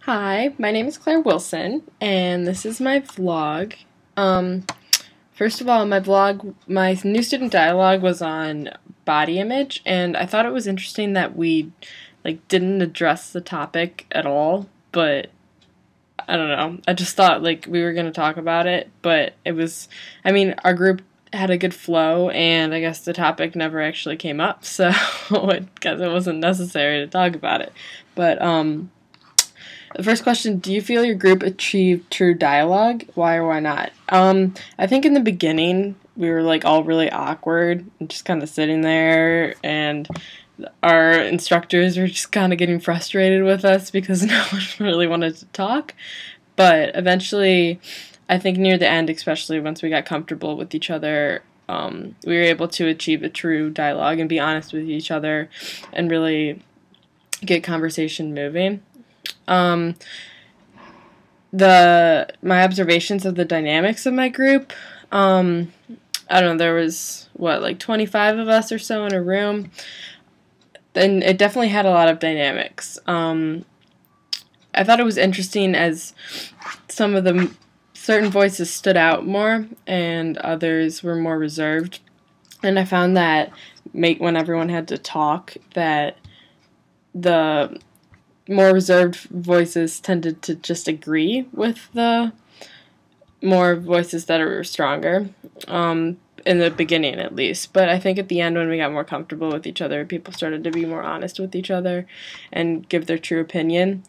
Hi, my name is Claire Wilson, and this is my vlog. First of all, my new student dialogue was on body image, and I thought it was interesting that we didn't address the topic at all, but I don't know. I just thought we were going to talk about it, but our group had a good flow, and I guess the topic never actually came up, so I guess it wasn't necessary to talk about it. But the first question, do you feel your group achieved true dialogue? Why or why not? I think in the beginning we were all really awkward and just kind of sitting there, and our instructors were just kind of getting frustrated with us because no one really wanted to talk. But eventually, I think near the end, especially once we got comfortable with each other, we were able to achieve a true dialogue and be honest with each other and really get conversation moving. My observations of the dynamics of my group, I don't know, there was 25 of us or so in a room, and it definitely had a lot of dynamics. I thought it was interesting as some of the certain voices stood out more and others were more reserved, and I found that when everyone had to talk, that the more reserved voices tended to just agree with the more voices that are stronger, in the beginning at least. But I think at the end, when we got more comfortable with each other, people started to be more honest with each other and give their true opinion.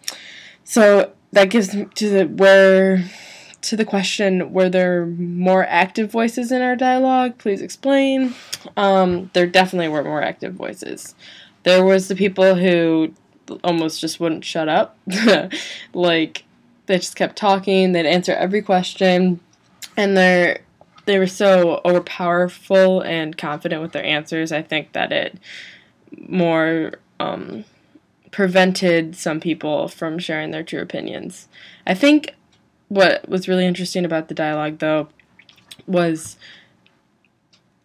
So that gives to the question, were there more active voices in our dialogue? Please explain. There definitely were more active voices. There was the people who almost just wouldn't shut up. They just kept talking. They'd answer every question, and they were so overpowerful and confident with their answers. I think that it more prevented some people from sharing their true opinions. I think what was really interesting about the dialogue, though, was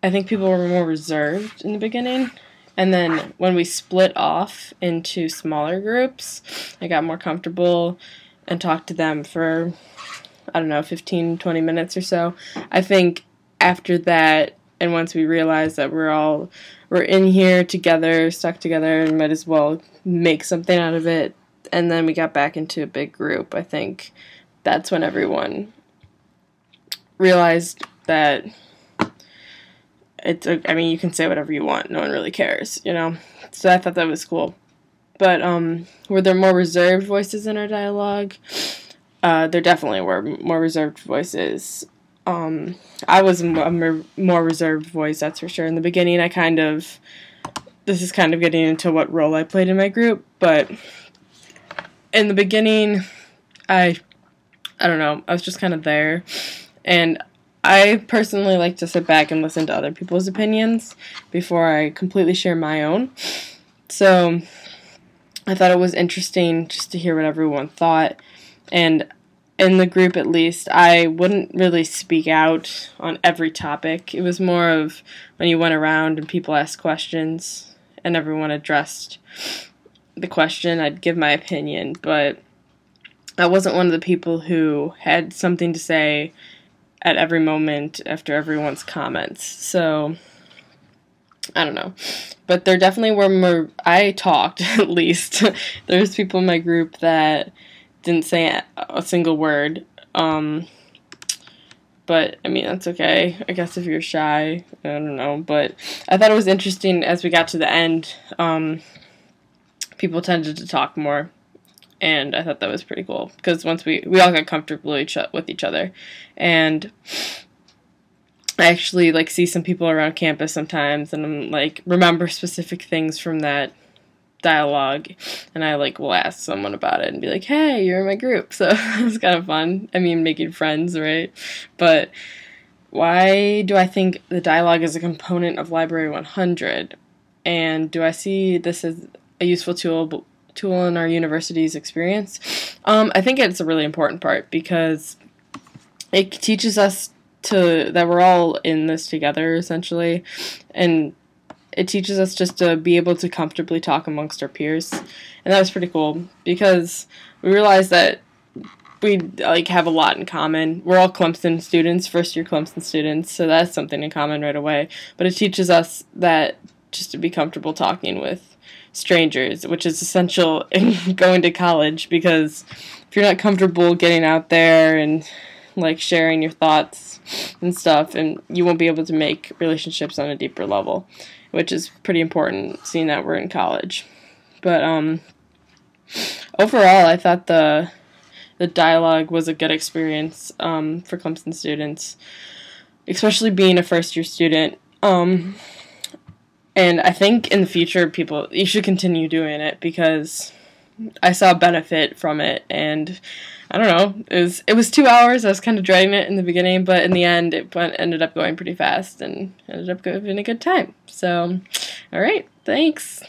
I think people were more reserved in the beginning. And then when we split off into smaller groups, I got more comfortable and talked to them for, 15, 20 minutes or so. I think after that, and once we realized that we're in here together, stuck together, and might as well make something out of it, and then we got back into a big group, I think that's when everyone realized that you can say whatever you want. No one really cares, So I thought that was cool. But were there more reserved voices in our dialogue? There definitely were more reserved voices. I was a more reserved voice, that's for sure. In the beginning, this is kind of getting into what role I played in my group, but in the beginning, I don't know, I was just kind of there, and I personally like to sit back and listen to other people's opinions before I completely share my own. So I thought it was interesting just to hear what everyone thought. And in the group, at least, I wouldn't really speak out on every topic. It was more of when you went around and people asked questions and everyone addressed the question, I'd give my opinion. But I wasn't one of the people who had something to say at every moment after everyone's comments. So I don't know. But there definitely were more. I talked, at least. There's people in my group that didn't say a single word. But that's okay. I guess if you're shy, I don't know. But I thought it was interesting as we got to the end. People tended to talk more. And I thought that was pretty cool, because once we all got comfortable with each other. And I actually see some people around campus sometimes, and I'm remember specific things from that dialogue, and I will ask someone about it and be like, hey, you're in my group. So it's kind of fun. Making friends, right? But why do I think the dialogue is a component of Library 100? And do I see this as a useful tool in our university's experience? I think it's a really important part, because it teaches us that we're all in this together, essentially, and it teaches us just to be able to comfortably talk amongst our peers, and that was pretty cool because we realized that we like have a lot in common. We're all Clemson students, first year Clemson students, so that's something in common right away. But it teaches us that just to be comfortable talking with strangers, which is essential in going to college, because if you're not comfortable getting out there and like sharing your thoughts and stuff, and you won't be able to make relationships on a deeper level, which is pretty important seeing that we're in college. But overall, I thought the dialogue was a good experience for Clemson students, especially being a first-year student. And I think in the future, you should continue doing it because I saw benefit from it. And I don't know, it was 2 hours. I was kind of dreading it in the beginning, but in the end, ended up going pretty fast and ended up having a good time. So, all right, thanks.